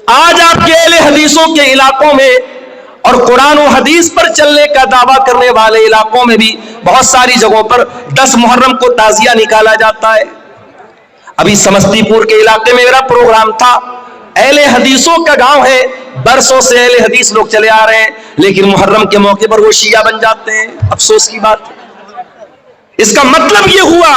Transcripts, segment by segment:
آج آپ کے اہل حدیثوں کے علاقوں میں اور قرآن و حدیث پر چلنے کا دعویٰ کرنے والے علاقوں میں بھی بہت ساری جگہوں پر 10 محرم کو تعزیہ نکالا جاتا ہے. ابھی سمستی پور کے علاقے میں میرا پروگرام تھا. اہل حدیثوں کا گاؤں ہے, برسوں سے اہل حدیث لوگ چلے آ رہے ہیں, لیکن محرم کے موقع پر وہ شیعہ بن جاتے ہیں. افسوس کی بات. اس کا مطلب یہ ہوا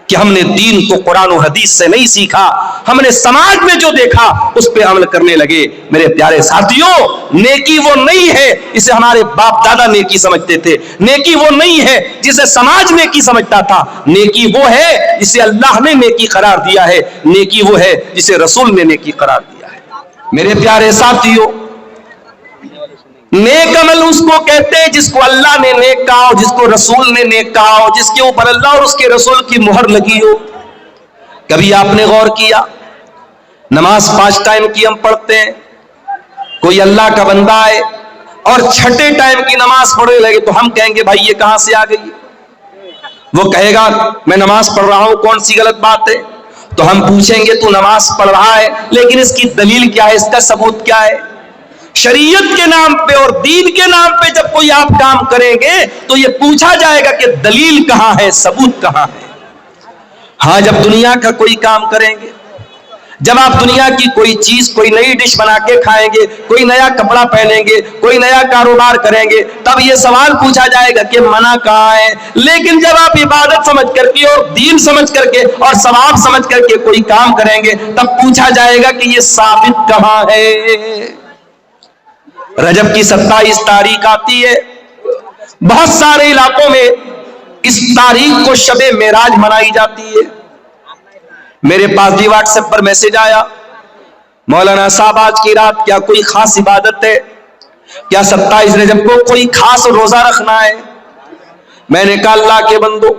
کہ ہم نے دین کو قرآن و حدیث سے نہیں سیکھا, ہم نے سماج میں جو دیکھا اس پہ عمل کرنے لگے. میرے پیارے ساتھیوں, نیکی وہ نہیں ہے جسے ہمارے باپ دادا نیکی سمجھتے تھے. نیکی وہ نہیں ہے جسے سماج نیکی سمجھتا تھا. نیکی وہ ہے جسے اللہ نے نیکی قرار دیا ہے. نیکی وہ ہے جسے رسول نے نیکی قرار دیا ہے. میرے پیارے ساتھیوں, نیک عمل اس کو کہتے ہیں جس کو اللہ نے نیک کہا ہو, جس کو رسول نے نیک کہا ہو, جس کے اوپر اللہ اور اس کے رسول کی مہر لگی ہو. کبھی آپ نے غور کیا, نماز 5 ٹائم کی ہم پڑھتے ہیں, کوئی اللہ کا بندہ ہے اور 6 ٹائم کی نماز پڑھنے لگے تو ہم کہیں گے بھائی یہ کہاں سے آ گئی. وہ کہے گا میں نماز پڑھ رہا ہوں, کون سی غلط بات ہے. تو ہم پوچھیں گے تو نماز پڑھ رہا ہے لیکن اس کی دلیل کیا ہے, اس کا ثبوت کیا ہے. شریعت کے نام پہ اور دین کے نام پہ جب کوئی آپ کام کریں گے تو یہ پوچھا جائے گا کہ دلیل کہاں ہے, ثبوت کہاں ہے. ہاں, جب دنیا کا کوئی کام کریں گے, جب آپ دنیا کی کوئی چیز, کوئی نئی ڈش بنا کے کھائیں گے, کوئی نیا کپڑا پہنیں گے, کوئی نیا کاروبار کریں گے, تب یہ سوال پوچھا جائے گا کہ منع کہاں ہے. لیکن جب آپ عبادت سمجھ کر کے اور دین سمجھ کر کے اور ثواب سمجھ کر کے کوئی کام کریں گے تب پوچھا جائے گا کہ یہ ثابت کہاں ہے. رجب کی 27 تاریخ آتی ہے, بہت سارے علاقوں میں اس تاریخ کو شب معراج منائی جاتی ہے. میرے پاس بھی واٹس ایپ پر میسج آیا, مولانا صاحب آج کی رات کیا کوئی خاص عبادت ہے, کیا 27 رجب کو کوئی خاص روزہ رکھنا ہے. میں نے کہا اللہ کے بندو,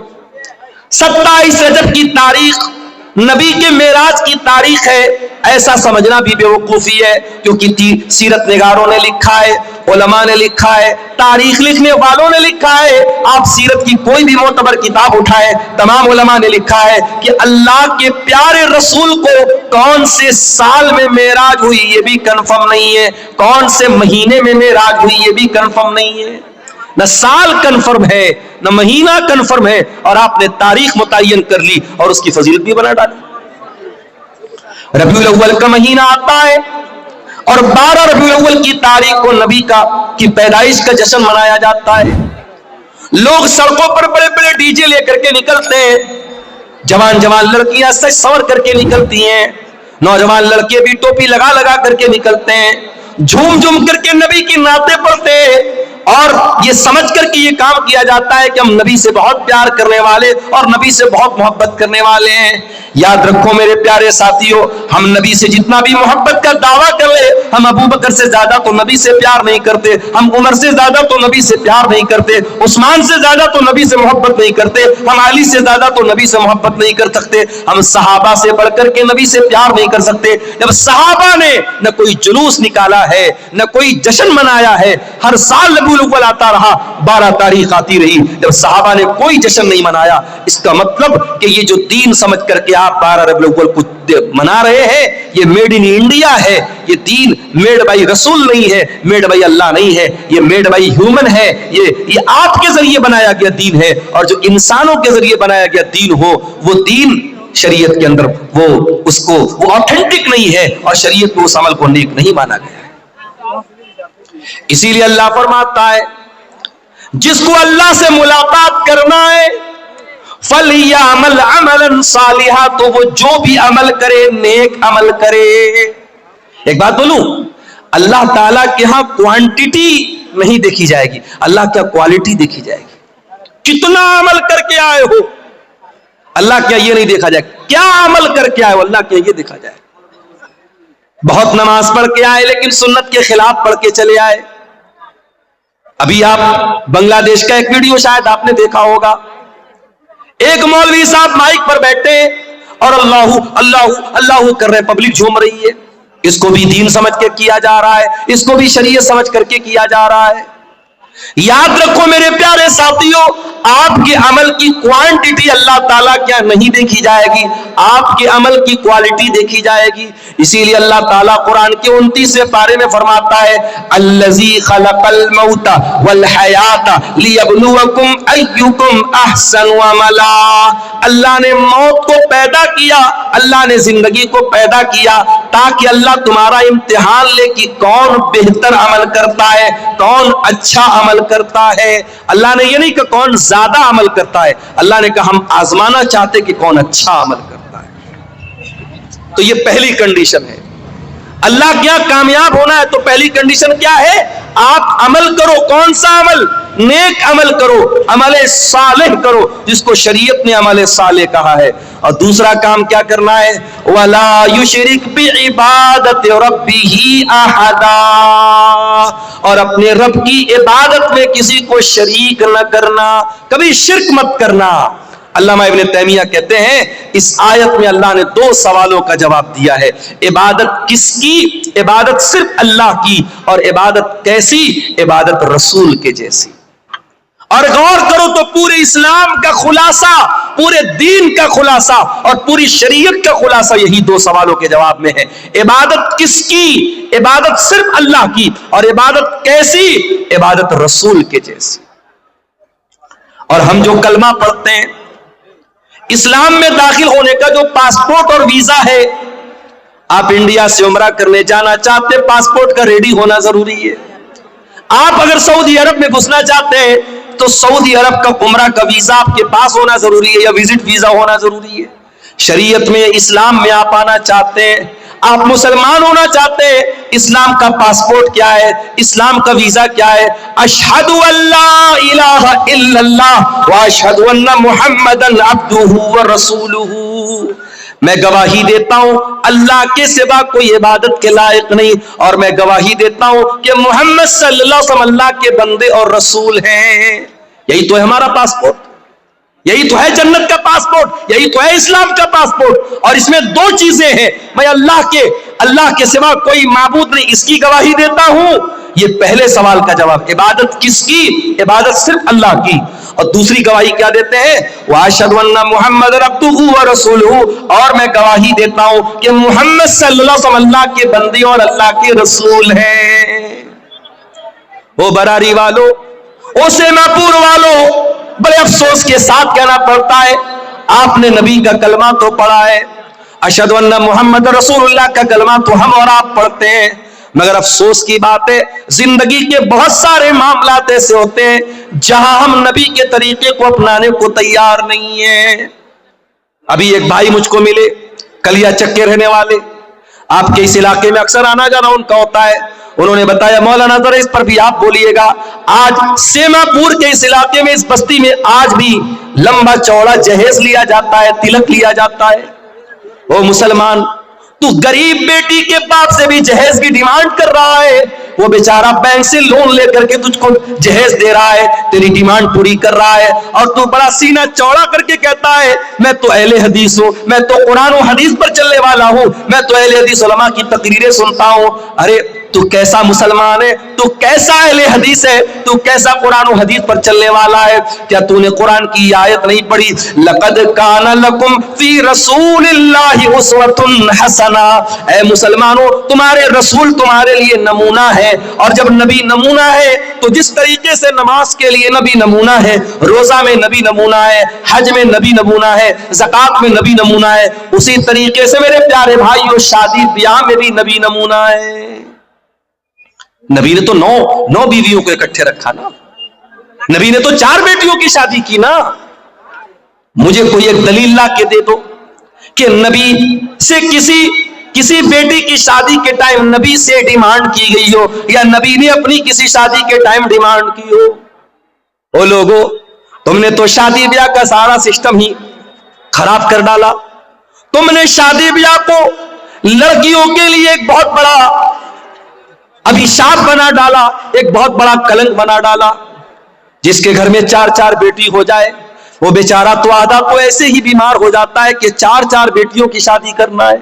27 رجب کی تاریخ نبی کے معراج کی تاریخ ہے, ایسا سمجھنا بھی بے وقوفی ہے, کیونکہ سیرت نگاروں نے لکھا ہے, علماء نے لکھا ہے, تاریخ لکھنے والوں نے لکھا ہے. آپ سیرت کی کوئی بھی معتبر کتاب اٹھائیں, تمام علماء نے لکھا ہے کہ اللہ کے پیارے رسول کو کون سے سال میں معراج ہوئی یہ بھی کنفرم نہیں ہے, کون سے مہینے میں معراج ہوئی یہ بھی کنفرم نہیں ہے. نہ سال کنفرم ہے نہ مہینہ کنفرم ہے, اور آپ نے تاریخ متعین کر لی اور اس کی فضیلت بھی بنا ڈالی. ربیع الاول کا مہینہ آتا ہے اور 12 ربیع الاول کی تاریخ کو نبی کی پیدائش کا جشن منایا جاتا ہے. لوگ سڑکوں پر بڑے بڑے ڈی جے لے کر کے نکلتے ہیں, جوان جوان لڑکیاں سج سنور کر کے نکلتی ہیں, نوجوان لڑکے بھی ٹوپی لگا لگا کر کے نکلتے ہیں, جھوم جھوم کر کے نبی کی نعتیں پڑھتے ہیں, اور یہ سمجھ کر کے یہ کام کیا جاتا ہے کہ ہم نبی سے بہت پیار کرنے والے اور نبی سے بہت محبت کرنے والے ہیں. یاد رکھو میرے پیارے ساتھیوں, ہم نبی سے جتنا بھی محبت کا دعویٰ کر لیں, ہم ابو بکر سے زیادہ تو نبی سے پیار نہیں کرتے, ہم عمر سے زیادہ تو نبی سے پیار نہیں کرتے, عثمان سے زیادہ تو نبی سے محبت نہیں کرتے, ہم علی سے زیادہ تو نبی سے محبت نہیں کر سکتے, ہم صحابہ سے بڑھ کر کے نبی سے پیار نہیں کر سکتے. جب صحابہ نے نہ کوئی جلوس نکالا ہے نہ کوئی جشن منایا ہے, ہر سال ربیع الاول آتا رہا, 12 تاریخ آتی رہی, جب صحابہ نے کوئی جشن نہیں منایا, اس کا مطلب کہ یہ جو دین سمجھ کر کے آپ 12 ربیع الاول کو منا رہے ہیں یہ میڈ ان انڈیا ہے. یہ دین میڈ بائی رسول نہیں ہے, میڈ بائی اللہ نہیں ہے, یہ میڈ بائی ہیومن ہے. یہ آپ کے ذریعے بنایا گیا دین ہے, اور جو انسانوں کے ذریعے بنایا گیا دین ہو وہ دین شریعت کے اندر وہ آتھینٹک نہیں ہے, اور شریعت کو اس عمل کو نیک نہیں مانا گیا ہے. اسی لیے اللہ فرماتا ہے جس کو اللہ سے ملاقات کرنا ہے فَلْيَعْمَلْ عَمَلًا صَالِحًا, تو وہ جو بھی عمل کرے نیک عمل کرے. ایک بات بولوں, اللہ تعالیٰ کے ہاں کوانٹٹی نہیں دیکھی جائے گی, اللہ کیا کوالٹی دیکھی جائے گی. کتنا عمل کر کے آئے ہو, اللہ کیا یہ نہیں دیکھا جائے, کیا عمل کر کے آئے ہو, اللہ کیا یہ دیکھا جائے. بہت نماز پڑھ کے آئے لیکن سنت کے خلاف پڑھ کے چلے آئے. ابھی آپ بنگلہ دیش کا ایک ویڈیو شاید آپ نے دیکھا ہوگا, ایک مولوی صاحب مائک پر بیٹھے اور اللہ اللہ اللہ کر رہے, پبلک جھوم رہی ہے. اس کو بھی دین سمجھ کے کیا جا رہا ہے, اس کو بھی شریعت سمجھ کر کے کیا جا رہا ہے. یاد رکھو میرے پیارے ساتھیوں, آپ کے عمل کی کوانٹٹی اللہ تعالیٰ کیا نہیں دیکھی جائے گی، آپ کے عمل کی کوالٹی دیکھی جائے گی۔ اسی لیے اللہ تعالیٰ قرآن کے 29ویں پارے میں فرماتا ہے الذی خلق الموت والحیات لیبلوکم ایکم احسن عملا۔ اللہ نے موت کو پیدا کیا، اللہ نے زندگی کو پیدا کیا تاکہ اللہ تمہارا امتحان لے کہ کون بہتر عمل کرتا ہے، کون اچھا عمل کرتا ہے۔ اللہ نے یہ نہیں کہ کون زیادہ عمل کرتا ہے، اللہ نے کہا ہم آزمانا چاہتے کہ کون اچھا عمل کرتا ہے۔ تو یہ پہلی کنڈیشن ہے۔ اللہ کیا کامیاب ہونا ہے تو پہلی کنڈیشن کیا ہے؟ آپ عمل کرو۔ کون سا عمل؟ نیک عمل کرو، عمل صالح کرو، جس کو شریعت نے عمل صالح کہا ہے۔ اور دوسرا کام کیا کرنا ہے؟ وَلَا يُشْرِكْ بِعِبَادَةِ رَبِّهِ أَحَدًا، اور اپنے رب کی عبادت میں کسی کو شریک نہ کرنا، کبھی شرک مت کرنا۔ علامہ ابن تیمیہ کہتے ہیں اس آیت میں اللہ نے 2 سوالوں کا جواب دیا ہے۔ عبادت کس کی؟ عبادت صرف اللہ کی، اور عبادت کیسی؟ عبادت رسول کے جیسی۔ اور غور کرو تو پورے اسلام کا خلاصہ، پورے دین کا خلاصہ اور پوری شریعت کا خلاصہ یہی 2 سوالوں کے جواب میں ہے۔ عبادت کس کی؟ عبادت صرف اللہ کی، اور عبادت کیسی؟ عبادت رسول کے جیسی۔ اور ہم جو کلمہ پڑھتے ہیں، اسلام میں داخل ہونے کا جو پاسپورٹ اور ویزا ہے، آپ انڈیا سے عمرہ کرنے جانا چاہتے، پاسپورٹ کا ریڈی ہونا ضروری ہے۔ آپ اگر سعودی عرب میں گھسنا چاہتے ہیں تو سعودی عرب کا عمرہ کا ویزا آپ کے پاس ہونا ضروری ہے، یا وزٹ ویزا ہونا ضروری ہے۔ شریعت میں، اسلام میں آپ آنا چاہتے ہیں، آپ مسلمان ہونا چاہتے ہیں، اسلام کا پاسپورٹ کیا ہے؟ اسلام کا ویزا کیا ہے؟ اشہد ان لا الہ الا اللہ واشہد ان محمدا عبدہ ورسولہ، میں گواہی دیتا ہوں اللہ کے سوا کوئی عبادت کے لائق نہیں، اور میں گواہی دیتا ہوں کہ محمد صلی اللہ علیہ وسلم اللہ کے بندے اور رسول ہیں۔ یہی تو ہے ہمارا پاسپورٹ، یہی تو ہے جنت کا پاسپورٹ، یہی تو ہے اسلام کا پاسپورٹ۔ اور اس میں 2 چیزیں ہیں، میں اللہ کے سوا کوئی معبود نہیں، اس کی گواہی دیتا ہوں۔ یہ پہلے سوال کا جواب۔ عبادت کس کی؟ عبادت صرف اللہ کی۔ اور دوسری گواہی کیا دیتے ہیں؟ وَأَشْهَدُ أَنَّ مُحَمَّدًا عَبْدُهُ وَرَسُولُهُ، اور میں گواہی دیتا ہوں کہ محمد صلی اللہ علیہ وسلم اللہ کے بندے اور اللہ کے رسول ہیں۔ وہ براری والو، وہ سیما پور والو، بڑے افسوس کے ساتھ کہنا پڑتا ہے، آپ نے نبی کا کلمہ تو پڑھا ہے، اشہد ان محمد رسول اللہ کا کلمہ تو ہم اور آپ پڑھتے ہیں، مگر افسوس کی بات ہے زندگی کے بہت سارے معاملات ایسے ہوتے ہیں جہاں ہم نبی کے طریقے کو اپنانے کو تیار نہیں ہیں۔ ابھی ایک بھائی مجھ کو ملے، کلیا چک کے رہنے والے، آپ کے اس علاقے میں اکثر آنا جانا ان کا ہوتا ہے۔ انہوں نے بتایا مولانا ذرا اس پر بھی آپ بولیے گا، آج سیما پور کے اس علاقے میں، اس بستی میں آج بھی لمبا چوڑا جہیز لیا جاتا ہے، تلک لیا جاتا ہے۔ وہ مسلمان، تو غریب بیٹی کے باپ سے بھی جہیز کی ڈیمانڈ کر رہا ہے، وہ بیچارہ بینک سے لون لے کر کے تجھ کو جہیز دے رہا ہے، تیری ڈیمانڈ پوری کر رہا ہے، اور تو بڑا سینہ چوڑا کر کے کہتا ہے میں تو اہل حدیث ہوں، میں تو قرآن و حدیث پر چلنے والا ہوں، میں تو اہل حدیث علماء کی تقریریں سنتا ہوں۔ ارے تو کیسا مسلمان ہے؟ تو کیسا اہل حدیث ہے؟ تو کیسا قرآن و حدیث پر چلنے والا ہے؟ کیا تو نے قرآن کی آیت نہیں پڑھی؟ لقد کان لکم فی رسول اللہ اسوۃ حسنہ، اے مسلمانوں تمہارے رسول تمہارے لیے نمونہ ہے، اور جب نبی نمونہ ہے تو جس طریقے سے نماز کے لیے نبی نمونہ ہے، روزہ میں نبی نمونہ ہے، حج میں نبی نمونہ ہے، زکوٰۃ میں نبی نمونہ ہے، اسی طریقے سے میرے پیارے بھائیوں شادی بیاہ میں بھی نبی نمونہ ہے۔ نبی نے تو 9 بیویوں کو اکٹھے رکھا نا، نبی نے تو 4 بیٹیوں کی شادی کی نا۔ مجھے کوئی ایک دلیل لا کے دے دو کہ نبی سے کسی بیٹی کی شادی کے ٹائم نبی سے ڈیمانڈ کی گئی ہو، یا نبی نے اپنی کسی شادی کے ٹائم ڈیمانڈ کی ہو۔ او لوگو، تم نے تو شادی بیاہ کا سارا سسٹم ہی خراب کر ڈالا۔ تم نے شادی بیاہ کو لڑکیوں کے لیے ایک بہت بڑا ابھیشاپ بنا ڈالا، ایک بہت بڑا کلنک بنا ڈالا۔ جس کے گھر میں 4 بیٹی ہو جائے وہ بیچارہ تو آدھا تو ایسے ہی بیمار ہو جاتا ہے کہ 4 بیٹیوں کی شادی کرنا ہے۔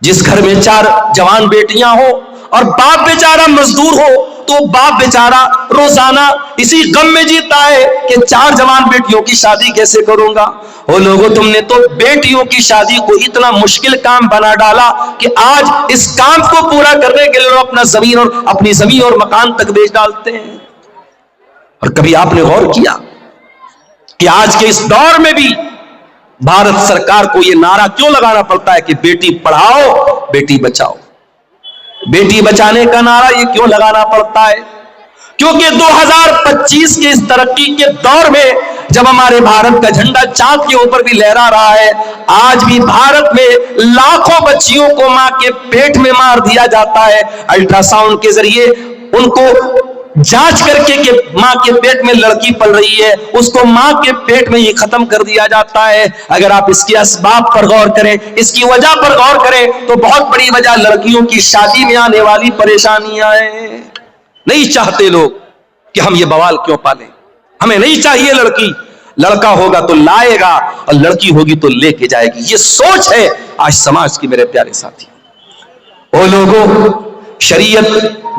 جس گھر میں 4 جوان بیٹیاں ہو اور باپ بیچارہ مزدور ہو، تو باپ بیچارہ روزانہ اسی غم میں جیتا ہے کہ 4 جوان بیٹیوں کی شادی کیسے کروں گا۔ وہ لوگوں، تم نے تو بیٹیوں کی شادی کو اتنا مشکل کام بنا ڈالا کہ آج اس کام کو پورا کرنے کے لیے لوگ اپنی زمین اور مکان تک بیچ ڈالتے ہیں۔ اور کبھی آپ نے غور کیا کہ آج کے اس دور میں بھی بھارت سرکار کو یہ نعرہ کیوں لگانا پڑتا ہے کہ بیٹی پڑھاؤ بیٹی بچاؤ؟ بیٹی بچانے کا نعرہ یہ کیوں لگانا پڑتا ہے؟ کیونکہ 2025 کے اس ترقی کے دور میں جب ہمارے بھارت کا جھنڈا چاند کے اوپر بھی لہرا رہا ہے، آج بھی بھارت میں لاکھوں بچیوں کو ماں کے پیٹ میں مار دیا جاتا ہے۔ الٹرا ساؤنڈ کے ذریعے ان کو جانچ کر کے کہ ماں کے پیٹ میں لڑکی پل رہی ہے، اس کو ماں کے پیٹ میں ہی ختم کر دیا جاتا ہے۔ اگر آپ اس کے اسباب پر غور کریں، اس کی وجہ پر غور کریں، تو بہت بڑی وجہ لڑکیوں کی شادی میں آنے والی پریشانیاں ہیں۔ نہیں چاہتے لوگ کہ ہم یہ بوال کیوں پالیں، ہمیں نہیں چاہیے لڑکی، لڑکا ہوگا تو لائے گا اور لڑکی ہوگی تو لے کے جائے گی، یہ سوچ ہے آج سماج کی۔ میرے پیارے ساتھی، وہ لوگوں، شریعت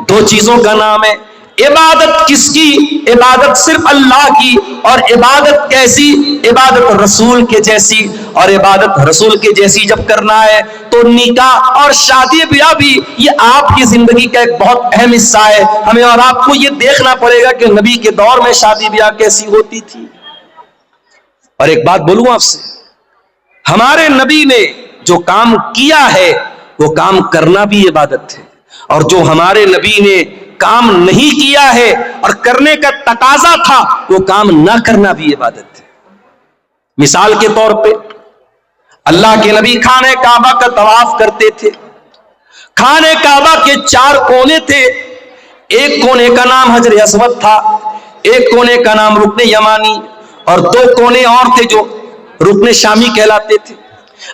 2 چیزوں کا نام ہے۔ عبادت کس کی؟ عبادت صرف اللہ کی، اور عبادت کیسی؟ عبادت رسول کے جیسی، اور عبادت رسول کے جیسی جب کرنا ہے تو نکاح اور شادی بیاہ بھی یہ آپ کی زندگی کا ایک بہت اہم حصہ ہے۔ ہمیں اور آپ کو یہ دیکھنا پڑے گا کہ نبی کے دور میں شادی بیاہ کیسی ہوتی تھی۔ اور ایک بات بولوں آپ سے، ہمارے نبی نے جو کام کیا ہے وہ کام کرنا بھی عبادت ہے، اور جو ہمارے نبی نے کام نہیں کیا ہے اور کرنے کا تقاضا تھا وہ کام نہ کرنا بھی عبادت ہے۔ مثال کے طور پہ اللہ کے نبی خانہ کعبہ کا طواف کرتے تھے۔ خانہ کعبہ کے 4 کونے تھے، ایک کونے کا نام حجر اسود تھا، ایک کونے کا نام رکن یمانی، اور 2 کونے اور تھے جو رکن شامی کہلاتے تھے۔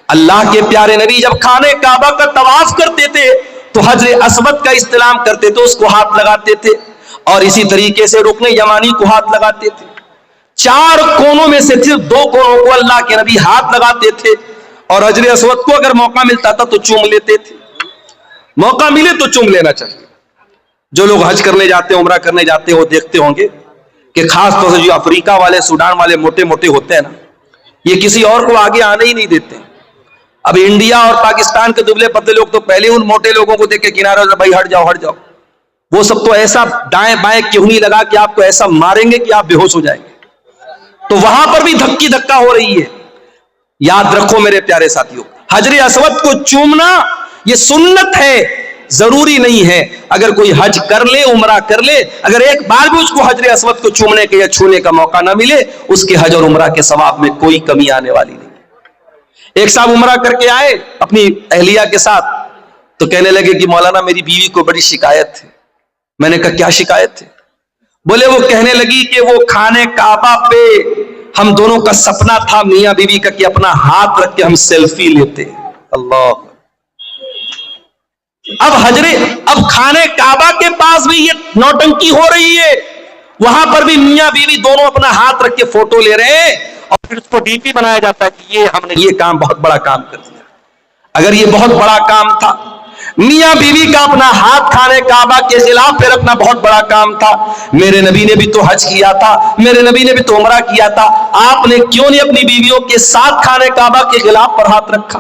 اللہ کے پیارے نبی جب خانہ کعبہ کا طواف کرتے تھے تو حجر اسود کا استلام کرتے تھے، اس کو ہاتھ لگاتے تھے، اور اسی طریقے سے رکن یمانی کو ہاتھ لگاتے تھے۔ 4 کونوں میں سے صرف 2 کونوں کو اللہ کے نبی ہاتھ لگاتے تھے، اور حجر اسود کو اگر موقع ملتا تھا تو چوم لیتے تھے۔ موقع ملے تو چوم لینا چاہیے۔ جو لوگ حج کرنے جاتے ہیں، عمرہ کرنے جاتے ہیں، وہ دیکھتے ہوں گے کہ خاص طور سے جو افریقہ والے، سوڈان والے موٹے موٹے ہوتے ہیں نا، یہ کسی اور کو آگے آنے ہی نہیں دیتے۔ اب انڈیا اور پاکستان کے دبلے پتلے لوگ تو پہلے ان موٹے لوگوں کو دیکھ کے کنارے بھائی ہٹ جاؤ ہٹ جاؤ، وہ سب تو ایسا دائیں بائیں کیوں نہیں لگا کہ آپ کو ایسا ماریں گے کہ آپ بے ہوش ہو جائیں گے۔ تو وہاں پر بھی دھکی دھکا ہو رہی ہے۔ یاد رکھو میرے پیارے ساتھیوں، حجر اسود کو چومنا یہ سنت ہے، ضروری نہیں ہے۔ اگر کوئی حج کر لے، عمرہ کر لے، اگر ایک بار بھی اس کو حجر اسود کو چومنے کے یا چھونے کا موقع نہ ملے، اس کے حج اور عمرہ کے ثواب میں کوئی کمی آنے والی نہیں۔ ایک صاحب عمرہ کر کے آئے اپنی اہلیہ کے ساتھ، تو کہنے لگے کہ مولانا میری بیوی کو بڑی شکایت ہے۔ میں نے کہا کیا شکایت ہے؟ بولے وہ کہنے لگی کہ وہ خانہ کعبہ پہ ہم دونوں کا سپنا تھا میاں بیوی کا کہ اپنا ہاتھ رکھ کے ہم سیلفی لیتے۔ اللہ، اب خانہ کعبہ کے پاس بھی یہ نوٹنکی ہو رہی ہے، وہاں پر بھی میاں بیوی دونوں اپنا ہاتھ رکھ کے فوٹو لے رہے ہیں، اور پھر اس کو ڈی پی بنایا جاتا ہے کہ یہ ہم نے یہ کام بہت بڑا کام کر دیا۔ اگر یہ بہت بڑا کام تھا، میاں بیوی کا اپنا ہاتھ خانہ کعبہ کے خلاف پہ رکھنا بہت بڑا کام تھا، میرے نبی نے بھی تو حج کیا تھا، میرے نبی نے بھی تو عمرہ کیا تھا، آپ نے کیوں نہیں اپنی بیویوں کے ساتھ خانہ کعبہ کے خلاف پر ہاتھ رکھا؟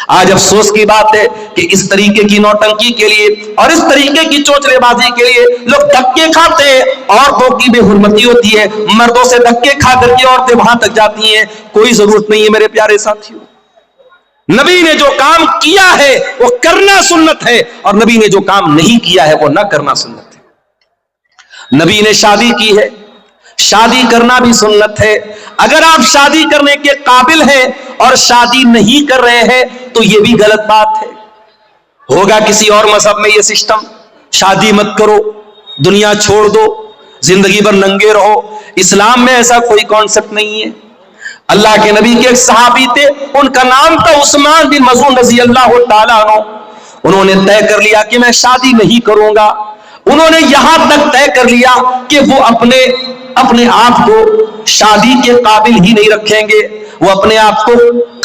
آج افسوس کی بات ہے کہ اس طریقے کی نوٹنکی کے لیے اور اس طریقے کی چوچلے بازی کے لیے لوگ دھکے کھاتے ہیں، عورتوں کی بے حرمتی ہوتی ہے، مردوں سے دھکے کھا کر کے عورتیں وہاں تک جاتی ہیں۔ کوئی ضرورت نہیں ہے میرے پیارے ساتھیوں۔ نبی نے جو کام کیا ہے وہ کرنا سنت ہے، اور نبی نے جو کام نہیں کیا ہے وہ نہ کرنا سنت ہے۔ نبی نے شادی کی ہے، شادی کرنا بھی سنت ہے۔ اگر آپ شادی کرنے کے قابل ہیں اور شادی نہیں کر رہے ہیں تو یہ بھی غلط بات ہے۔ ہوگا کسی اور مذہب میں یہ سسٹم، شادی مت کرو، دنیا چھوڑ دو، زندگی بھر ننگے رہو۔ اسلام میں ایسا کوئی کانسیپٹ نہیں ہے۔ اللہ کے نبی کے ایک صحابی تھے، ان کا نام تھا عثمان بن مظعون رضی اللہ تعالیٰ عنہ۔ انہوں نے طے کر لیا کہ میں شادی نہیں کروں گا۔ انہوں نے یہاں تک طے کر لیا کہ وہ اپنے آپ کو شادی کے قابل ہی نہیں رکھیں گے، وہ اپنے آپ کو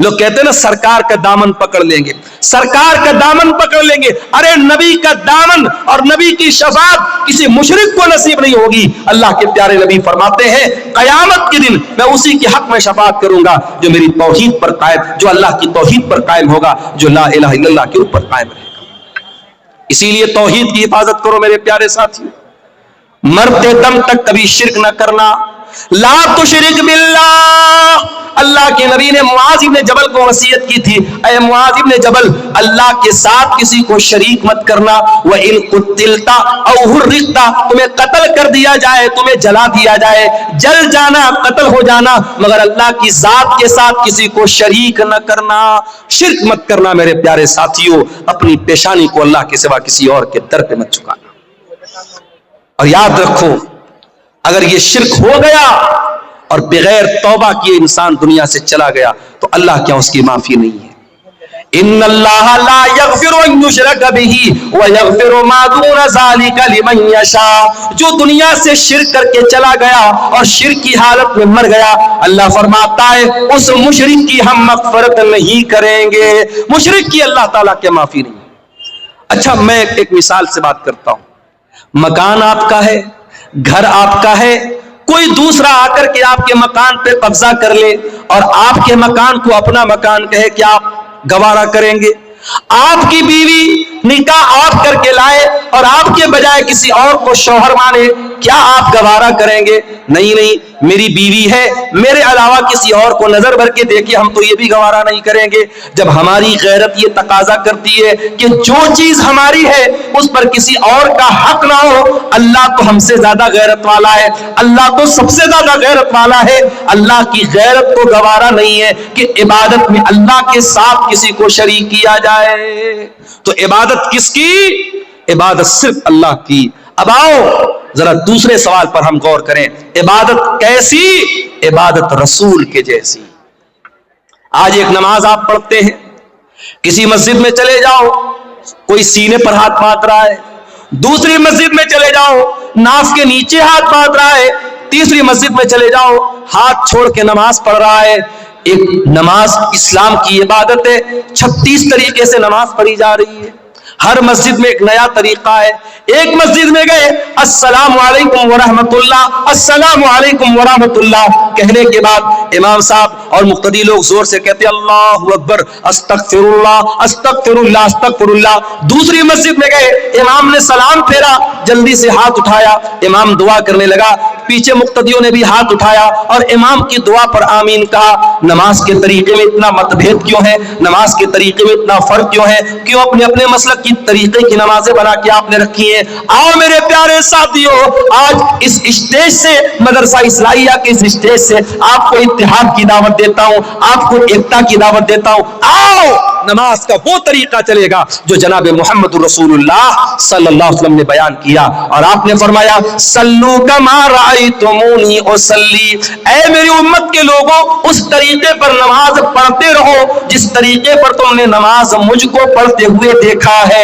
لوگ کہتے ہیں نا سرکار کا دامن پکڑ لیں گے، سرکار کا دامن پکڑ لیں گے. ارے نبی کا دامن اور نبی کی شفاعت کسی مشرک کو نصیب نہیں ہوگی. اللہ کے پیارے نبی فرماتے ہیں قیامت کے دن میں اسی کے حق میں شفاعت کروں گا جو میری توحید پر قائم، جو اللہ کی توحید پر قائم ہوگا، جو لا الہ الا اللہ کے اوپر قائم رہے گا. اسی لیے توحید کی حفاظت کرو میرے پیارے ساتھیو. مرتے دم تک کبھی شرک نہ کرنا. لا تشرک باللہ. اللہ کے نبی نے معاذ ابن جبل کو وصیت کی تھی، اے معاذ ابن جبل اللہ کے ساتھ کسی کو شریک مت کرنا. وَإِن قُتِلْتَ أَوْ حُرِّقْتَ، تمہیں قتل کر دیا جائے، تمہیں جلا دیا جائے، جل جانا، قتل ہو جانا، مگر اللہ کی ذات کے ساتھ کسی کو شریک نہ کرنا. شرک مت کرنا میرے پیارے ساتھیوں. اپنی پیشانی کو اللہ کے سوا کسی اور کے در پہ مت جھکانا. اور یاد رکھو اگر یہ شرک ہو گیا اور بغیر توبہ کیے انسان دنیا سے چلا گیا تو اللہ کیا اس کی معافی نہیں ہے. ان اللہ لا یغفر ان یشرک بہ ویغفر ما دون ذلک لمن یشاء. جو دنیا سے شرک کر کے چلا گیا اور شرک کی حالت میں مر گیا، اللہ فرماتا ہے اس مشرک کی ہم مغفرت نہیں کریں گے. مشرک کی اللہ تعالیٰ کی معافی نہیں. اچھا میں ایک مثال سے بات کرتا ہوں. مکان آپ کا ہے، گھر آپ کا ہے، کوئی دوسرا آ کر کے آپ کے مکان پہ قبضہ کر لے اور آپ کے مکان کو اپنا مکان کہے کہ آپ گوارا کریں گے. آپ کی بیوی نکاح آپ کر کے لائے اور آپ کے بجائے کسی اور کو شوہر مانے، کیا آپ گوارا کریں گے؟ نہیں نہیں، میری بیوی ہے، میرے علاوہ کسی اور کو نظر بھر کے دیکھیے، ہم تو یہ بھی گوارا نہیں کریں گے. جب ہماری غیرت یہ تقاضا کرتی ہے کہ جو چیز ہماری ہے اس پر کسی اور کا حق نہ ہو. اللہ تو ہم سے زیادہ غیرت والا ہے، اللہ تو سب سے زیادہ غیرت والا ہے. اللہ کی غیرت کو گوارا نہیں ہے کہ عبادت میں اللہ کے ساتھ کسی کو شریک کیا جائے. تو عبادت کس کی؟ عبادت صرف اللہ کی. اب آؤ ذرا دوسرے سوال پر ہم غور کریں. عبادت کیسی؟ عبادت رسول کے جیسی. آج ایک نماز آپ پڑھتے ہیں، کسی مسجد میں چلے جاؤ کوئی سینے پر ہاتھ باندھ رہا ہے، دوسری مسجد میں چلے جاؤ ناف کے نیچے ہاتھ باندھ رہا ہے، تیسری مسجد میں چلے جاؤ ہاتھ چھوڑ کے نماز پڑھ رہا ہے. ایک نماز اسلام کی عبادت ہے، 36 طریقے سے نماز پڑھی جا رہی ہے. ہر مسجد میں ایک نیا طریقہ ہے. ایک مسجد میں گئے السلام علیکم ورحمۃ اللہ، السلام علیکم ورحمۃ اللہ کہنے کے بعد امام صاحب اور مقتدی لوگ زور سے کہتے اللہ اکبر، استغفر اللہ استغفر اللہ استغفر اللہ. دوسری مسجد میں گئے، امام نے سلام پھیرا، جلدی سے ہاتھ اٹھایا، امام دعا کرنے لگا، پیچھے مقتدیوں نے بھی ہاتھ اٹھایا اور امام کی دعا پر آمین کہا. نماز کے طریقے میں اتنا متبھید کیوں ہے؟ نماز کے طریقے میں اتنا فرق کیوں ہے؟ کیوں اپنے اپنے مسلک کی طریقے کی نمازیں بنا کے آپ نے رکھی ہیں؟ آؤ میرے پیارے ساتھیوں، آج اس اسٹیج سے، مدرسہ اصلاحیہ کے اس اسٹیج سے آپ کو اتحاد کی دعوت دیتا ہوں، آپ کو ایکتا کی دعوت دیتا ہوں. آؤ نماز کا وہ طریقہ چلے گا جو جناب محمد رسول اللہ صلی اللہ علیہ وسلم نے بیان کیا. اور آپ نے فرمایا صلو کما رأیتمونی اصلی. اے میری امت کے لوگوں، اس طریقے پر نماز پڑھتے رہو جس طریقے پر تم نے نماز مجھ کو پڑھتے ہوئے دیکھا ہے.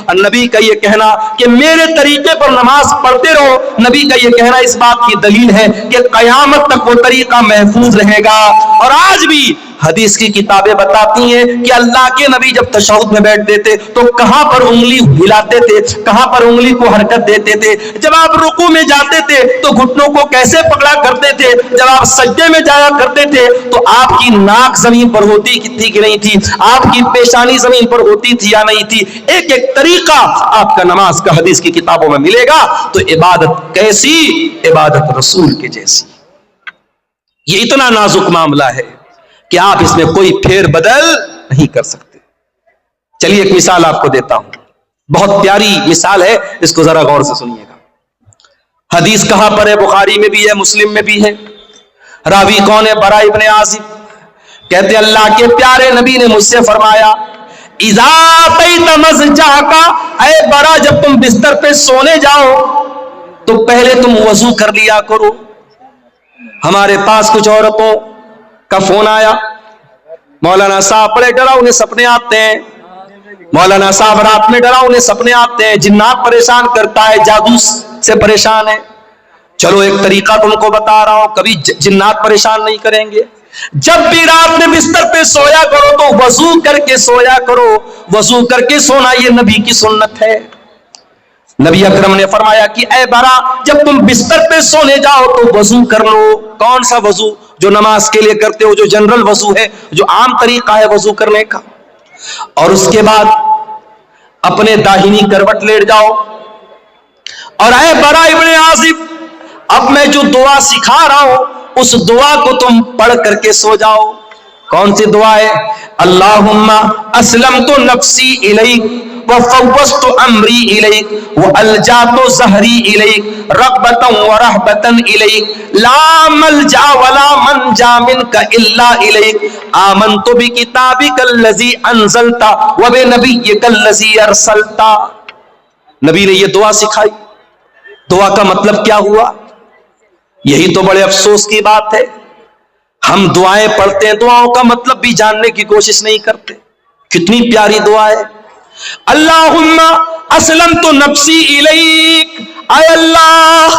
اور نبی کا یہ کہنا کہ میرے طریقے پر نماز پڑھتے رہو، نبی کا یہ کہنا اس بات کی دلیل ہے کہ قیامت تک وہ طریقہ محفوظ رہے گا. اور آج بھی حدیث کی کتابیں بتاتی ہیں کہ اللہ کے نبی جب تشہد میں بیٹھتے تھے تو کہاں پر انگلی ہلاتے تھے، کہاں پر انگلی کو حرکت دیتے تھے. جب آپ رکوع میں جاتے تھے تو گھٹنوں کو کیسے پکڑا کرتے تھے، جب آپ سجدے میں جایا کرتے تھے تو آپ کی ناک زمین پر ہوتی تھی کہ نہیں تھی، آپ کی پیشانی زمین پر ہوتی تھی یا نہیں تھی. ایک ایک طریقہ آپ کا نماز کا حدیث کی کتابوں میں ملے گا. تو عبادت کیسی؟ عبادت رسول کے جیسی. یہ اتنا نازک معاملہ ہے کہ آپ اس میں کوئی پھیر بدل نہیں کر سکتے. چلیے ایک مثال آپ کو دیتا ہوں، بہت پیاری مثال ہے، اس کو ذرا غور سے سنیے گا. حدیث کہاں پر ہے؟ بخاری میں بھی ہے، مسلم میں بھی ہے. راوی کون ہے؟ برا ابن عازب. کہتے اللہ کے پیارے نبی نے مجھ سے فرمایا اذا اتیت مضجعک، اے برا جب تم بستر پہ سونے جاؤ تو پہلے تم وضو کر لیا کرو. ہمارے پاس کچھ عورتوں کا فون آیا، مولانا صاحب بڑے ڈراؤنے سپنے آتے ہیں، مولانا صاحب رات میں ڈراؤنے سپنے آتے ہیں، جنات پریشان کرتا ہے، جادو سے پریشان ہے. چلو ایک طریقہ تم کو بتا رہا ہوں، کبھی جنات پریشان نہیں کریں گے، جب بھی رات میں بستر پہ سویا کرو تو وضو کر کے سویا کرو. وضو کر کے سونا یہ نبی کی سنت ہے. نبی اکرم نے فرمایا کہ اے برا جب تم بستر پہ سونے جاؤ تو وضو کر لو. کون سا وضو؟ جو نماز کے لیے کرتے ہو, جو جنرل وضو ہے, جو عام طریقہ ہے وضو کرنے کا. اور اس کے بعد اپنے داہنی کروٹ لیٹ جاؤ. اور اے برا ابن عازب, اب میں جو دعا سکھا رہا ہوں اس دعا کو تم پڑھ کر کے سو جاؤ. کون سی دعا ہے؟ اللہم اسلمت نفسی الیک وفوضت امری الیک والجات ظہری الیک رغبتا ورہبتا الیک لا ملجا ولا منجا منک الا الیک آمنت بکتابک الذی انزلت وبنبیک الذی ارسلت. نبی نے یہ دعا سکھائی. دعا کا مطلب کیا ہوا؟ یہی تو بڑے افسوس کی بات ہے. ہم دعائیں پڑھتے ہیں, دعاؤں کا مطلب بھی جاننے کی کوشش نہیں کرتے. کتنی پیاری دعا ہے, اللہم اسلمت نفسی الیک. اے اللہ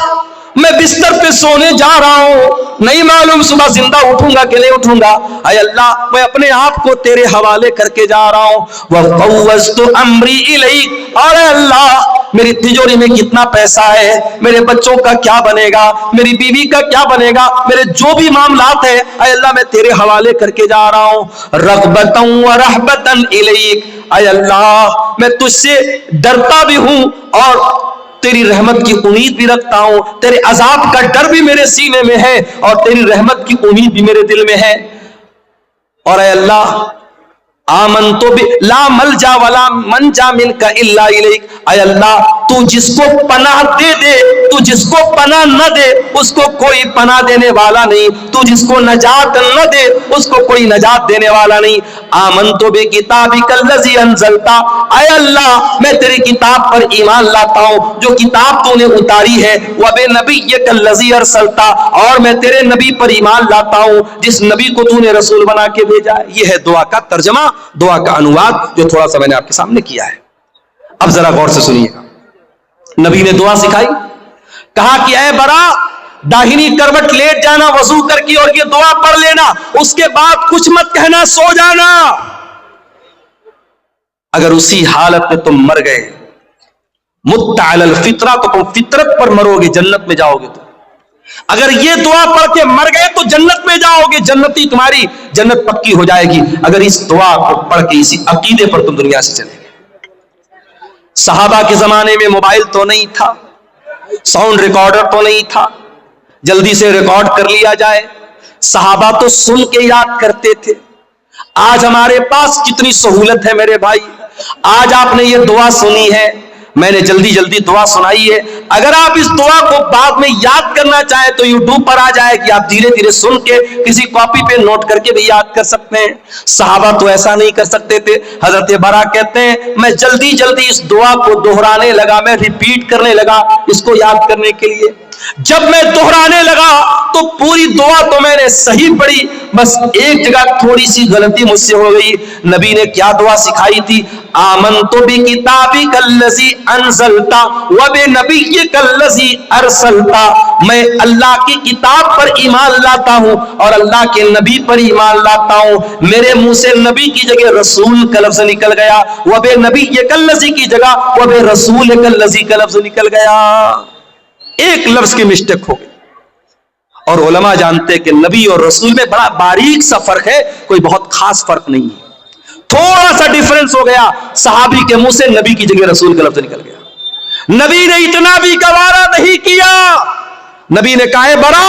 میں بستر پہ سونے جا رہا ہوں, نہیں معلوم صبح زندہ اٹھوں گا کہ نہیں اٹھوں گا. اے اللہ میں اپنے آپ کو تیرے حوالے کر کے جا رہا ہوں. وفوضت امری الیک, اور اے اللہ میری تجوری میں کتنا پیسہ ہے, میرے بچوں کا کیا بنے گا, میری بیوی کا کیا بنے گا, میرے جو بھی معاملات ہیں اے اللہ میں تیرے حوالے کر کے جا رہا ہوں. رغبتا ورہبتا الیک, اے اللہ میں تجھ سے ڈرتا بھی ہوں اور تیری رحمت کی امید بھی رکھتا ہوں. تیرے عذاب کا ڈر بھی میرے سینے میں ہے اور تیری رحمت کی امید بھی میرے دل میں ہے. اور اے اللہ آمنتو لا ملجا ولا منجا منک الا الیک, اے اللہ تو جس کو پناہ دے دے, تو جس کو پناہ نہ دے اس کو کوئی پناہ دینے والا نہیں, تو جس کو نجات نہ دے اس کو کوئی نجات دینے والا نہیں. آمنتو بکتابک الذی انزلت, اے اللہ میں تیری کتاب پر ایمان لاتا ہوں جو کتاب تو نے اتاری ہے. وبنبیک الذی ارسلت, اور میں تیرے نبی پر ایمان لاتا ہوں جس نبی کو تو نے رسول بنا کے بھیجا ہے. یہ ہے دعا کا ترجمہ, دعا کا انواد جو تھوڑا سا میں نے آپ کے سامنے کیا ہے. اب ذرا غور سے سنیے گا. نبی نے دعا سکھائی, کہا کہ اے برا داہنی کروٹ لیٹ جانا وضو کر کے اور یہ دعا پڑھ لینا, اس کے بعد کچھ مت کہنا, سو جانا. اگر اسی حالت میں تم مر گئے مت علی الفطرہ, تو تم فطرت پر مرو گے, جنت میں جاؤ گے. تو اگر یہ دعا پڑھ کے مر گئے تو جنت میں جاؤ گے, جنتی تمہاری جنت پکی ہو جائے گی اگر اس دعا کو پڑھ کے اسی عقیدے پر تم دنیا سے چلے گے. صحابہ کے زمانے میں موبائل تو نہیں تھا, ساؤنڈ ریکارڈر تو نہیں تھا, جلدی سے ریکارڈ کر لیا جائے. صحابہ تو سن کے یاد کرتے تھے. آج ہمارے پاس کتنی سہولت ہے میرے بھائی. آج آپ نے یہ دعا سنی ہے, میں نے جلدی جلدی دعا سنائی ہے. اگر آپ اس دعا کو بعد میں یاد کرنا چاہیں تو یوٹیوب پر آ جائے کہ آپ دھیرے دھیرے سن کے کسی کاپی پہ نوٹ کر کے بھی یاد کر سکتے ہیں. صحابہ تو ایسا نہیں کر سکتے تھے. حضرت برا کہتے ہیں میں جلدی جلدی اس دعا کو دہرانے لگا, میں ریپیٹ کرنے لگا اس کو یاد کرنے کے لیے. جب میں دہرانے لگا تو پوری دعا تو میں نے صحیح پڑھی, بس ایک جگہ تھوڑی سی غلطی مجھ سے ہو گئی. نبی نے کیا دعا سکھائی تھی؟ آمنت بکتابک الذی انزلت وبنبیک الذی ارسلت, میں اللہ کی کتاب پر ایمان لاتا ہوں اور اللہ کے نبی پر ایمان لاتا ہوں. میرے منہ سے نبی کی جگہ رسول کا لفظ نکل گیا, وبنبیک الذی کی جگہ وبرسولک الذی کا لفظ نکل گیا. ایک لفظ کی مسٹیک ہو گئی. اور علماء جانتے کہ نبی اور رسول میں بڑا باریک سا فرق ہے, کوئی بہت خاص فرق نہیں ہے, تھوڑا سا ڈیفرنس ہو گیا. صحابی کے منہ سے نبی کی جگہ رسول کا لفظ نکل گیا. نبی نے اتنا بھی گوارا نہیں کیا. نبی نے کہا برا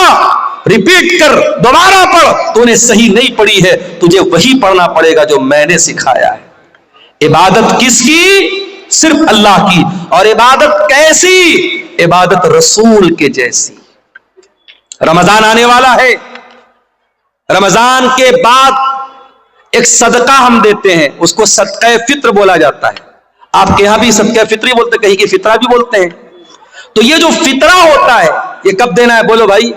ریپیٹ کر, دوبارہ پڑھ, تو نے صحیح نہیں پڑھی ہے, تجھے وہی پڑھنا پڑے گا جو میں نے سکھایا ہے. عبادت کس کی؟ صرف اللہ کی. اور عبادت کیسی؟ عبادت رسول کے جیسی. رمضان آنے والا ہے, رمضان کے بعد ایک صدقہ ہم دیتے ہیں, اس کو صدقہ فطر بولا جاتا ہے. آپ کے یہاں بھی صدقہ فطری بولتے, کہیں کہ فطرہ بھی بولتے ہیں. تو یہ جو فطرہ ہوتا ہے یہ کب دینا ہے بولو بھائی؟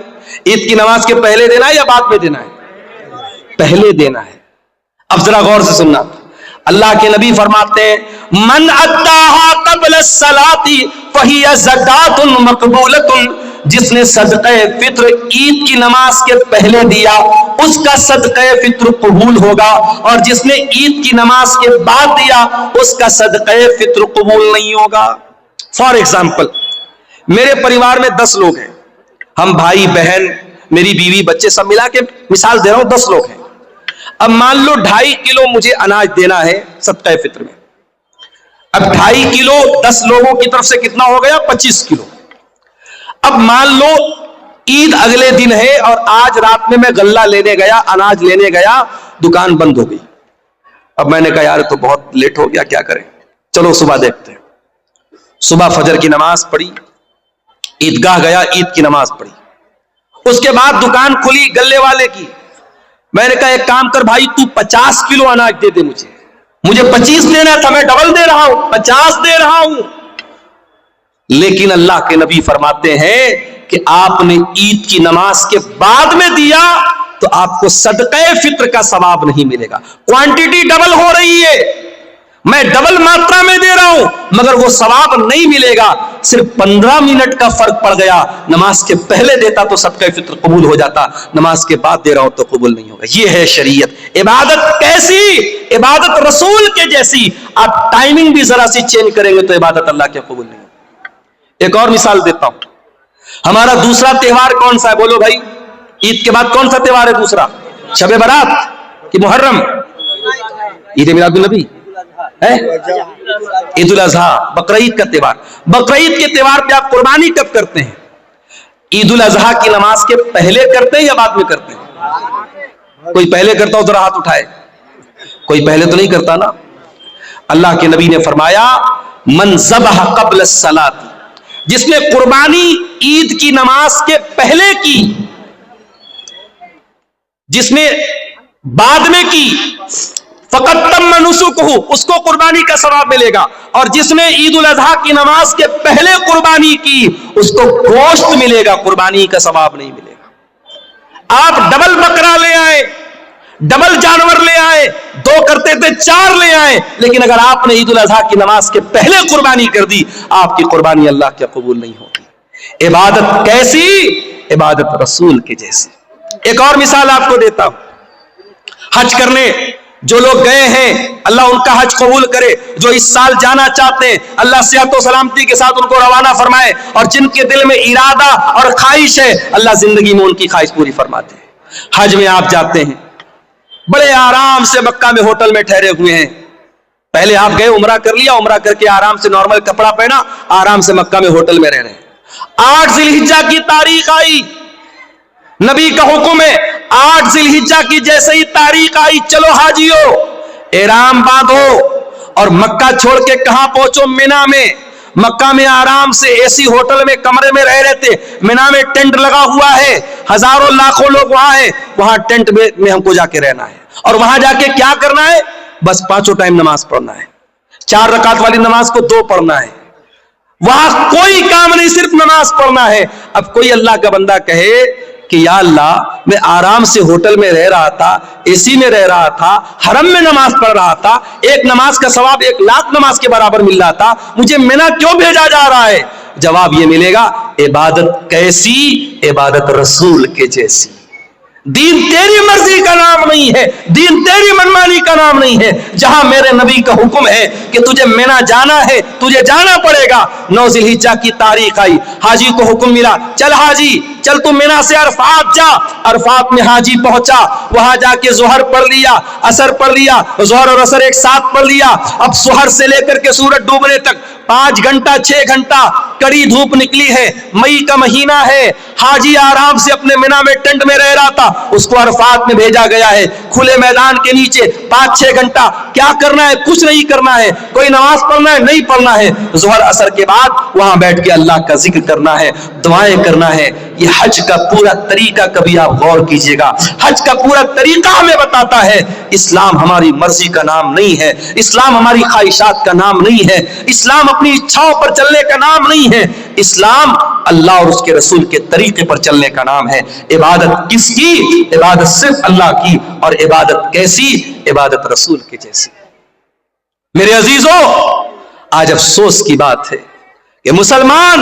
عید کی نماز کے پہلے دینا ہے یا بعد میں دینا ہے؟ پہلے دینا ہے. اب ذرا غور سے سننا, اللہ کے نبی فرماتے ہیں من اداها قبل الصلاۃ فهي زکات مقبولۃ جس نے صدقہ فطر عید کی نماز کے پہلے دیا اس کا صدقہ فطر قبول ہوگا، اور جس نے عید کی نماز کے بعد دیا اس کا صدقہ فطر قبول نہیں ہوگا۔ فار ایگزامپل، میرے پریوار میں 10 لوگ ہیں، ہم بھائی بہن میری بیوی بچے سب ملا کے مثال دے رہا ہوں 10 لوگ ہیں۔ اب مان لو 2.5 کلو مجھے اناج دینا ہے صدقہ فطر میں۔ اب 2.5 کلو 10 لوگوں کی طرف سے کتنا ہو گیا؟ 25 کلو۔ اب مان لو عید اگلے دن ہے اور آج رات میں غلہ لینے گیا، اناج لینے گیا، دکان بند ہو گئی۔ اب میں نے کہا یار تو بہت لیٹ ہو گیا، کیا کریں، چلو صبح دیکھتے ہیں۔ صبح فجر کی نماز پڑھی، عیدگاہ گیا، عید کی نماز پڑھی، اس کے بعد دکان کھلی گلے والے کی۔ میں نے کہا ایک کام کر بھائی، تو 50 کلو اناج دے دے، مجھے 25 دینا تھا، میں ڈبل دے رہا ہوں، 50 دے رہا ہوں۔ لیکن اللہ کے نبی فرماتے ہیں کہ آپ نے عید کی نماز کے بعد میں دیا تو آپ کو صدقہ فطر کا ثواب نہیں ملے گا۔ کوانٹٹی ڈبل ہو رہی ہے، میں ڈبل ماترا میں دے رہا ہوں، مگر وہ ثواب نہیں ملے گا۔ صرف 15 منٹ کا فرق پڑ گیا، نماز کے پہلے دیتا تو صدقہ فطر قبول ہو جاتا، نماز کے بعد دے رہا ہوں تو قبول نہیں ہوگا۔ یہ ہے شریعت۔ عبادت کیسی؟ عبادت رسول کے جیسی۔ آپ ٹائمنگ بھی ذرا سی چینج کریں گے تو عبادت اللہ کے قبول نہیں ہوگی۔ ایک اور مثال دیتا ہوں، ہمارا دوسرا تہوار کون سا ہے؟ بولو بھائی، عید کے بعد کون سا تہوار ہے دوسرا؟ شب برات کہ محرم؟ عید میلاد النبی ہے، عید الاضحیٰ، بقرعید کا تہوار۔ بقرعید کے تہوار پہ آپ قربانی کب کرتے ہیں؟ عید الاضحیٰ کی نماز کے پہلے کرتے ہیں یا بعد میں کرتے ہیں؟ کوئی پہلے کرتا ہو ذرا ہاتھ اٹھائے، کوئی پہلے تو نہیں کرتا نا۔ اللہ کے نبی نے فرمایا من ذبح قبل الصلاۃ، جس نے قربانی عید کی نماز کے پہلے کی، جس نے بعد میں کی، فقط تم نسکہ، اس کو قربانی کا ثواب ملے گا، اور جس نے عید الاضحیٰ کی نماز کے پہلے قربانی کی اس کو گوشت ملے گا، قربانی کا ثواب نہیں ملے گا۔ آپ ڈبل بکرا لے آئے، ڈبل جانور لے آئے، 2 کرتے تھے 4 لے آئے، لیکن اگر آپ نے عید الاضحیٰ کی نماز کے پہلے قربانی کر دی آپ کی قربانی اللہ کے قبول نہیں ہوگی۔ عبادت کیسی؟ عبادت رسول کے جیسی۔ ایک اور مثال آپ کو دیتا ہوں، حج کرنے جو لوگ گئے ہیں اللہ ان کا حج قبول کرے، جو اس سال جانا چاہتے ہیں اللہ صحت و سلامتی کے ساتھ ان کو روانہ فرمائے، اور جن کے دل میں ارادہ اور خواہش ہے اللہ زندگی میں ان کی خواہش پوری فرماتے ہیں۔ حج میں آپ جاتے ہیں، بڑے آرام سے مکہ میں ہوٹل میں ٹھہرے ہوئے ہیں، پہلے آپ گئے عمرہ کر لیا، عمرہ کر کے آرام سے نارمل کپڑا پہنا، آرام سے مکہ میں ہوٹل میں رہ رہے ہیں۔ 8 ذی الحجہ کی تاریخ آئی، نبی کا حکم ہے 8 ذی الحجہ کی جیسے ہی تاریخ آئی چلو حاجیو احرام باندھو، اور مکہ چھوڑ کے کہاں پہنچو؟ مینا میں۔ مکہ میں آرام سے اے سی ہوٹل میں کمرے میں رہ رہے تھے، مینا میں ٹینٹ لگا ہوا ہے، ہزاروں لاکھوں لوگ وہاں ہیں، وہاں ٹینٹ میں ہم کو جا کے رہنا ہے، اور وہاں جا کے کیا کرنا ہے؟ بس 5 ٹائم نماز پڑھنا ہے، 4 رکعت والی نماز کو 2 پڑھنا ہے، وہاں کوئی کام نہیں، صرف نماز پڑھنا ہے۔ اب کوئی اللہ کا بندہ کہے کہ یا اللہ میں آرام سے ہوٹل میں رہ رہا تھا، اے سی میں رہ رہا تھا، حرم میں نماز پڑھ رہا تھا، ایک نماز کا ثواب 1 لاکھ نماز کے برابر مل رہا تھا، مجھے مینا کیوں بھیجا جا رہا ہے؟ جواب یہ ملے گا عبادت کیسی؟ عبادت رسول کے جیسی۔ دین تیری مرضی کا نام نہیں ہے، دین تیری منمانی کا نام نہیں ہے۔ جہاں میرے نبی کا حکم ہے کہ تجھے مینا جانا ہے تجھے جانا پڑے گا۔ 9 ذی الحجہ کی تاریخ آئی، حاجی کو حکم ملا چل حاجی چل تو مینا سے عرفات جا۔ عرفات میں حاجی پہنچا، وہاں جا کے ظہر پڑھ لیا، عصر پڑھ لیا، ظہر اور عصر ایک ساتھ پڑھ لیا۔ اب ظہر سے لے کر کے سورج ڈوبنے تک 5 گھنٹہ 6 گھنٹہ کڑی دھوپ نکلی ہے، مئی کا مہینہ ہے، حاجی آرام سے اپنے مینا میں ٹینٹ میں رہ رہا تھا، اس کو عرفات میں بھیجا گیا ہے کھلے میدان کے نیچے 5-6 گھنٹہ کیا کرنا ہے؟ کچھ نہیں کرنا ہے، کوئی نماز پڑھنا ہے نہیں پڑھنا ہے، ظہر عصر کے بعد وہاں بیٹھ کے اللہ کا ذکر کرنا ہے، دعائیں کرنا ہے۔ یہ حج کا پورا طریقہ کبھی آپ غور کیجئے گا، حج کا پورا طریقہ ہمیں بتاتا ہے اسلام ہماری مرضی کا نام نہیں ہے، اسلام ہماری خواہشات کا نام نہیں ہے، اسلام اپنی اچھاؤں پر چلنے کا نام نہیں ہے، اسلام اللہ اور اس کے رسول کے طریقے پر چلنے کا نام ہے۔ عبادت کس کی؟ عبادت صرف اللہ کی، اور عبادت کیسی؟ عبادت رسول کی جیسی۔ میرے عزیزوں، آج افسوس کی بات ہے کہ مسلمان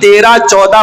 13, 14,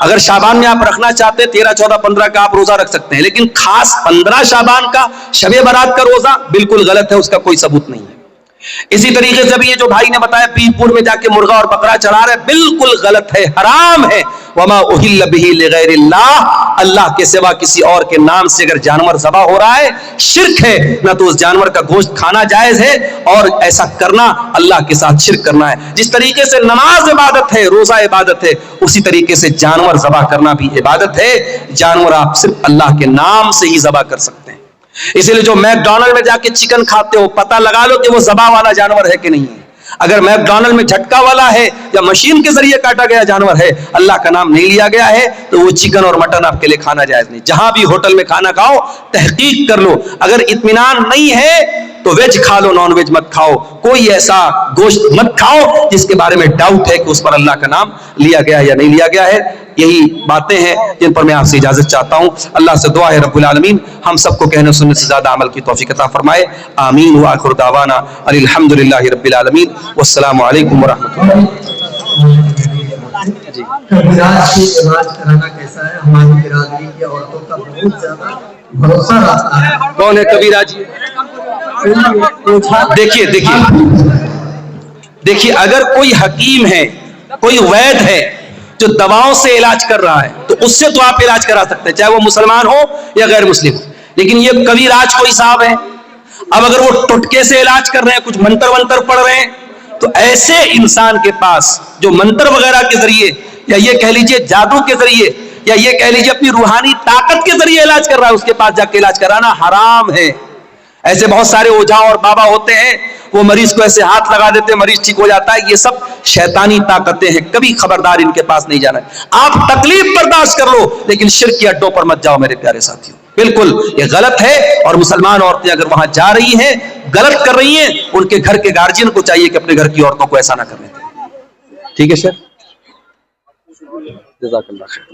اگر شعبان میں آپ رکھنا چاہتے ہیں 13, 14, 15 کا آپ روزہ رکھ سکتے ہیں, لیکن خاص 15 شعبان کا شب برات کا روزہ بالکل غلط ہے, اس کا کوئی ثبوت نہیں ہے. اسی طریقے سے ابھی یہ جو بھائی نے بتایا پیر پور میں جا کے مرغا اور بکرا چڑھا رہے, بالکل غلط ہے, حرام ہے. وما اہل بہ لغیر اللہ, اللہ کے سوا کسی اور کے نام سے اگر جانور ذبح ہو رہا ہے شرک ہے, نہ تو اس جانور کا گوشت کھانا جائز ہے, اور ایسا کرنا اللہ کے ساتھ شرک کرنا ہے. جس طریقے سے نماز عبادت ہے, روزہ عبادت ہے, اسی طریقے سے جانور ذبح کرنا بھی عبادت ہے. جانور آپ صرف اللہ کے نام سے ہی ذبح کر سکتے ہیں. اسی لیے جو میک ڈونلڈ میں جا کے چکن کھاتے ہو, پتہ لگا لو کہ وہ ذبح والا جانور ہے کہ نہیں ہے. اگر میک ڈونلڈ میں جھٹکا والا ہے یا مشین کے ذریعے کاٹا گیا جانور ہے, اللہ کا نام نہیں لیا گیا ہے, تو وہ چکن اور مٹن آپ کے لیے کھانا جائز نہیں. جہاں بھی ہوٹل میں کھانا کھاؤ تحقیق کر لو, اگر اطمینان نہیں ہے تو ویج کھا لو, نان ویج مت کھاؤ. کوئی ایسا گوشت مت کھاؤ جس کے بارے میں ڈاؤٹ ہے کہ اس پر اللہ کا نام لیا گیا ہے یا نہیں لیا گیا ہے. یہی باتیں ہیں جن پر میں آپ سے اجازت چاہتا ہوں. اللہ سے دعا ہے رب العالمین ہم سب کو کہنے سننے سے زیادہ عمل کی توفیق عطا فرمائے. آمین. وآخر دعوانا الحمدللہ رب العالمین, والسلام علیکم ورحمۃ اللہ. کبیراج کی علاج کرانا کیسا ہے؟ ہماری برادری کی عورتوں کا بہت زیادہ بھروسہ رہتا ہے. کون ہے کبیراج؟ دیکھیے اگر کوئی حکیم ہے, کوئی وید ہے جو دواؤں سے علاج کر رہا ہے, تو اس سے تو آپ علاج کرا سکتے ہیں, چاہے وہ مسلمان ہو یا غیر مسلم ہو. لیکن یہ کبیراج کوئی صاحب ہے, اب اگر وہ ٹٹکے سے علاج کر رہے ہیں, کچھ منتر ونتر پڑھ رہے ہیں, تو ایسے انسان کے پاس جو منتر وغیرہ کے ذریعے, یا یہ کہہ لیجئے جادو کے ذریعے, یا یہ کہہ لیجئے اپنی روحانی طاقت کے ذریعے علاج کر رہا ہے, اس کے پاس جا کے علاج کرانا حرام ہے. ایسے بہت سارے اوجھا اور بابا ہوتے ہیں, وہ مریض کو ایسے ہاتھ لگا دیتے ہیں, مریض ٹھیک ہو جاتا ہے. یہ سب شیطانی طاقتیں ہیں, کبھی خبردار ان کے پاس نہیں جانا ہے. آپ تکلیف برداشت کر لو, لیکن شرک کے اڈوں پر مت جاؤ میرے پیارے ساتھیوں. بالکل یہ غلط ہے, اور مسلمان عورتیں اگر وہاں جا رہی ہیں, غلط کر رہی ہیں, ان کے گھر کے گارجین کو چاہیے کہ اپنے گھر کی عورتوں کو ایسا نہ کرنے دیں. ٹھیک ہے سر, جزاک اللہ خیر.